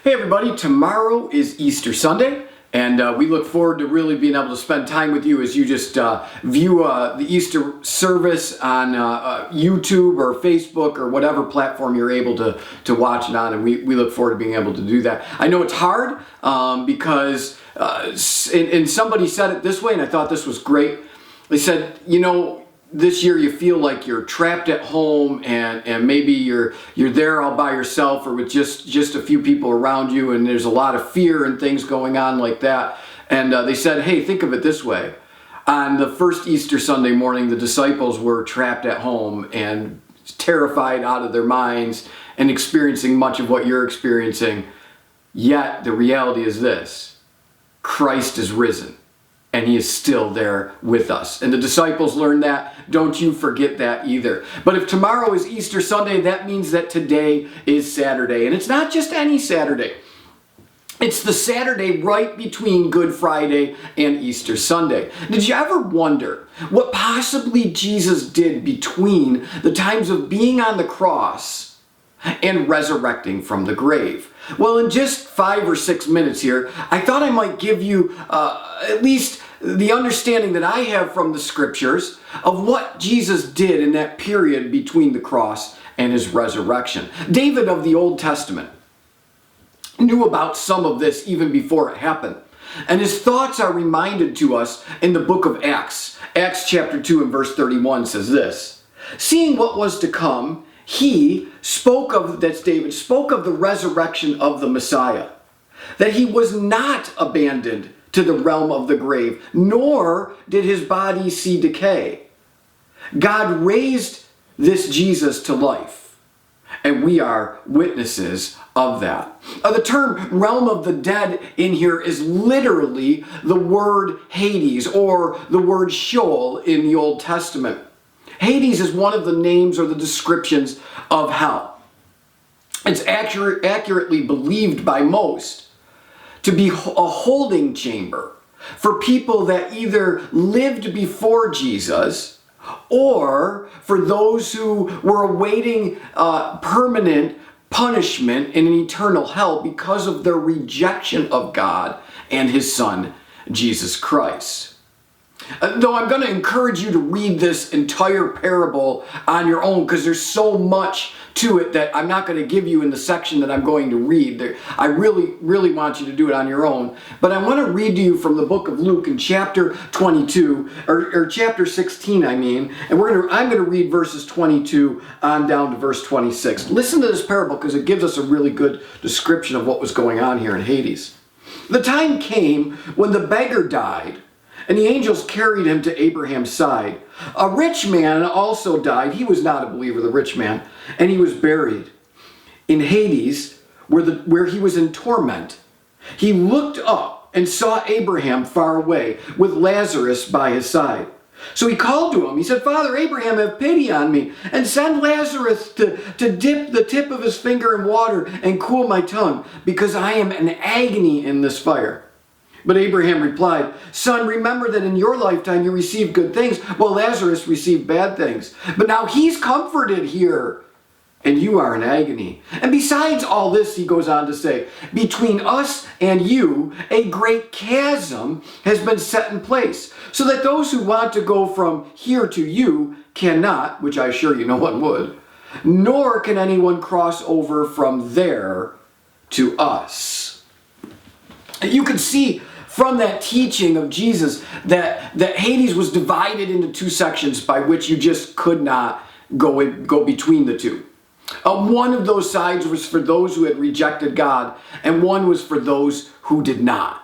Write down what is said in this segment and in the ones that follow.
Hey everybody, tomorrow is Easter Sunday, and we look forward to really being able to spend time with you as you just view the Easter service on YouTube or Facebook or whatever platform you're able to watch it on, and we look forward to being able to do that. I know it's hard because, and somebody said it this way, and I thought this was great. They said, you know, this year you feel like you're trapped at home and maybe you're there all by yourself or with just a few people around you, and there's a lot of fear and things going on like that. And they said, hey, think of it this way. On the first Easter Sunday morning, the disciples were trapped at home and terrified out of their minds and experiencing much of what you're experiencing. Yet the reality is this: Christ is risen. And he is still there with us. And the disciples learned that. Don't you forget that either. But if tomorrow is Easter Sunday, that means that today is Saturday. And it's not just any Saturday. It's the Saturday right between Good Friday and Easter Sunday. Did you ever wonder what possibly Jesus did between the times of being on the cross and resurrecting from the grave? Well, in just 5 or 6 minutes here, I thought I might give you at least the understanding that I have from the scriptures of what Jesus did in that period between the cross and his resurrection. David of the Old Testament knew about some of this even before it happened. And his thoughts are reminded to us in the book of Acts. Acts chapter 2 and verse 31 says this: seeing what was to come, he spoke of, that's David, spoke of the resurrection of the Messiah, that he was not abandoned to the realm of the grave, nor did his body see decay. God raised this Jesus to life, and we are witnesses of that. The term realm of the dead in here is literally the word Hades, or the word Sheol in the Old Testament. Hades is one of the names or the descriptions of hell. It's accurately believed by most to be a holding chamber for people that either lived before Jesus or for those who were awaiting permanent punishment in an eternal hell because of their rejection of God and his Son, Jesus Christ. Though I'm going to encourage you to read this entire parable on your own, because there's so much to it that I'm not going to give you in the section that I'm going to read. I really want you to do it on your own. But I want to read to you from the book of Luke in chapter 22, or chapter 16, I mean. And I'm going to read verses 22 on down to verse 26. Listen to this parable because it gives us a really good description of what was going on here in Hades. The time came when the beggar died, and the angels carried him to Abraham's side. A rich man also died. He was not a believer, the rich man, and he was buried in Hades, where he was in torment. He looked up and saw Abraham far away, with Lazarus by his side. So he called to him. He said, Father Abraham, have pity on me, and send Lazarus to dip the tip of his finger in water and cool my tongue, because I am in agony in this fire. But Abraham replied, Son, remember that in your lifetime you received good things, while Lazarus received bad things. But now he's comforted here, and you are in agony. And besides all this, he goes on to say, between us and you, a great chasm has been set in place, so that those who want to go from here to you cannot, which I assure you no one would, nor can anyone cross over from there to us. You can see from that teaching of Jesus that Hades was divided into two sections by which you just could not go between the two. One of those sides was for those who had rejected God, and one was for those who did not.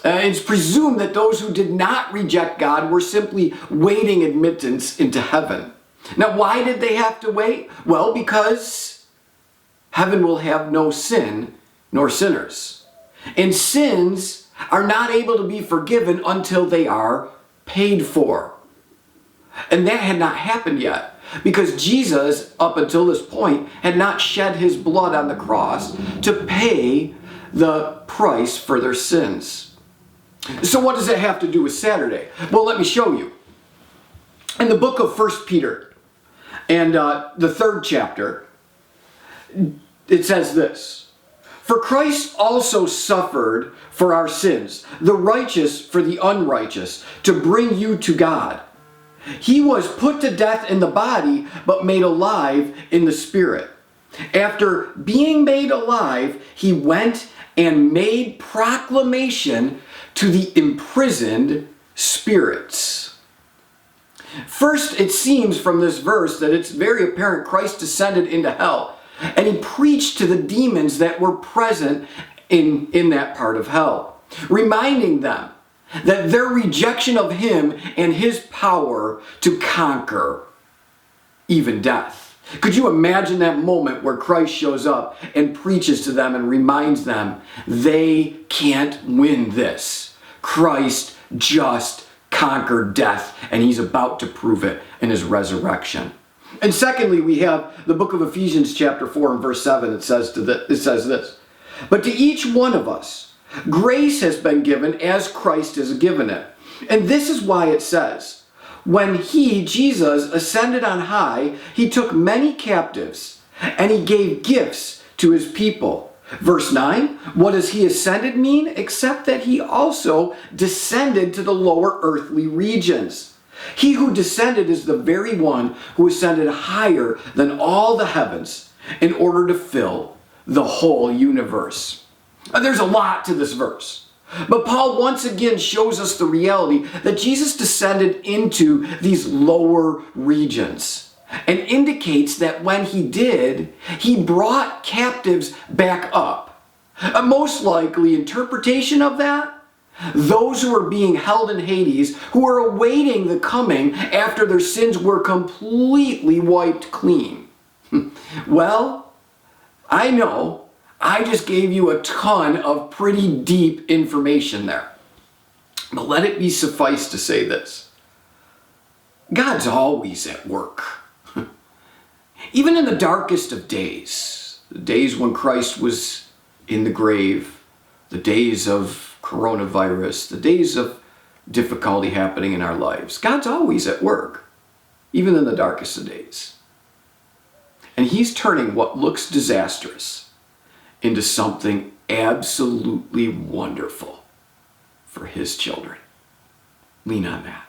It's presumed that those who did not reject God were simply waiting admittance into heaven. Now, why did they have to wait? Well, because heaven will have no sin nor sinners. And sins are not able to be forgiven until they are paid for. And that had not happened yet, because Jesus, up until this point, had not shed his blood on the cross to pay the price for their sins. So what does that have to do with Saturday? Well, let me show you. In the book of 1 Peter, and the 3rd chapter, it says this: For Christ also suffered for our sins, the righteous for the unrighteous, to bring you to God. He was put to death in the body, but made alive in the spirit. After being made alive, he went and made proclamation to the imprisoned spirits. First, it seems from this verse that it's very apparent Christ descended into hell, and he preached to the demons that were present in that part of hell, reminding them that their rejection of him and his power to conquer even death. Could you imagine that moment where Christ shows up and preaches to them and reminds them they can't win this? Christ just conquered death, and he's about to prove it in his resurrection. And secondly, we have the book of Ephesians chapter 4 and verse 7. It says this, "But to each one of us, grace has been given as Christ has given it." And this is why it says, when he, Jesus, ascended on high, he took many captives and he gave gifts to his people. Verse 9, what does he ascended mean? Except that he also descended to the lower earthly regions. He who descended is the very one who ascended higher than all the heavens in order to fill the whole universe. There's a lot to this verse, but Paul once again shows us the reality that Jesus descended into these lower regions and indicates that when he did, he brought captives back up. A most likely interpretation of that, those who are being held in Hades, who are awaiting the coming after their sins were completely wiped clean. Well, I know I just gave you a ton of pretty deep information there. But let it be suffice to say this. God's always at work. Even in the darkest of days, the days when Christ was in the grave, the days of coronavirus, the days of difficulty happening in our lives, God's always at work, even in the darkest of days. And he's turning what looks disastrous into something absolutely wonderful for his children. Lean on that.